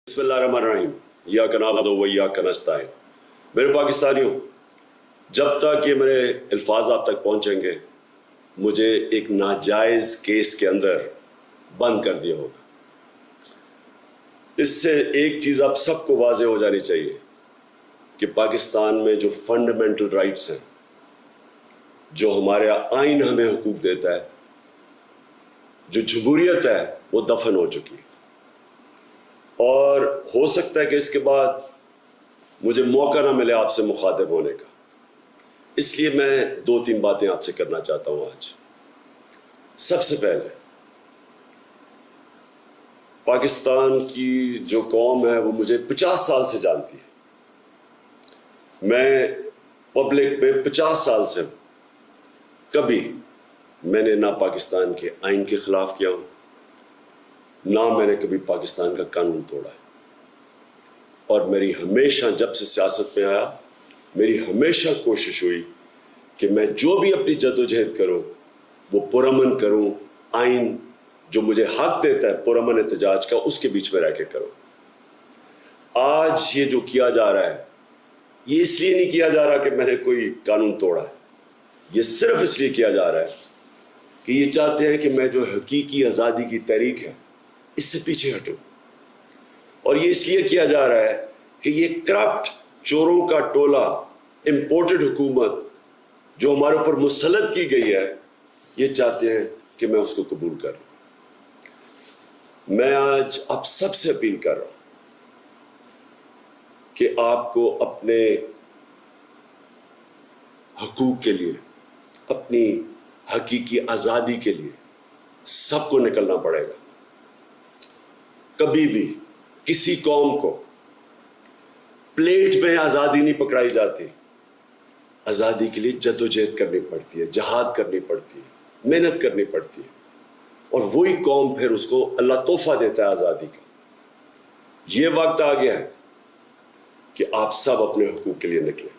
बिस्मिल्लाहिर्रहमानिर्रहीम इय्याका नअबुदु व इय्याका नस्तईन। मेरे पाकिस्तानियों, जब तक ये मेरे अल्फाज आप तक पहुंचेंगे मुझे एक नाजायज़ केस के अंदर बंद कर दिया होगा। इससे एक चीज़ आप सबको वाज़ेह हो जानी चाहिए कि पाकिस्तान में जो फंडामेंटल राइट्स हैं, जो हमारा आइन हमें हुकूक देता है, जो जमहूरियत है, वो दफन हो चुकी है। और हो सकता है कि इसके बाद मुझे मौका ना मिले आपसे मुखातिब होने का, इसलिए मैं 2-3 बातें आपसे करना चाहता हूं आज। सबसे पहले, पाकिस्तान की जो कौम है वो मुझे 50 साल से जानती है। मैं पब्लिक में 50 साल से हूं। कभी मैंने ना पाकिस्तान के आइन के खिलाफ किया हूं, ना मैंने कभी पाकिस्तान का कानून तोड़ा है। और मेरी हमेशा, जब से सियासत में आया, मेरी हमेशा कोशिश हुई कि मैं जो भी अपनी जद्दोजहद करूं वो पुरअमन करूं, आइन जो मुझे हक देता है पुरअमन एहतजाज का, उसके बीच में रह के करूं। आज ये जो किया जा रहा है, ये इसलिए नहीं किया जा रहा कि मैंने कोई कानून तोड़ा है, ये सिर्फ इसलिए किया जा रहा है कि ये चाहते हैं कि मैं जो हकीकी आज़ादी की तहरीक है इससे पीछे हटूं। और ये इसलिए किया जा रहा है कि ये करप्ट चोरों का टोला, इंपोर्टेड हुकूमत जो हमारे ऊपर मुसल्लत की गई है, ये चाहते हैं कि मैं उसको कबूल कर लूं। मैं आज आप सबसे अपील कर रहा हूं कि आपको अपने हकूक के लिए, अपनी हकीकी आज़ादी के लिए सबको निकलना पड़ेगा। कभी भी किसी कौम को प्लेट में आज़ादी नहीं पकड़ाई जाती। आज़ादी के लिए जद्दोजहद करनी पड़ती है, जहाद करनी पड़ती है, मेहनत करनी पड़ती है, और वही कौम फिर उसको अल्लाह तोहफा देता है आज़ादी का। ये वक्त आ गया है कि आप सब अपने हुकूक के लिए निकलें।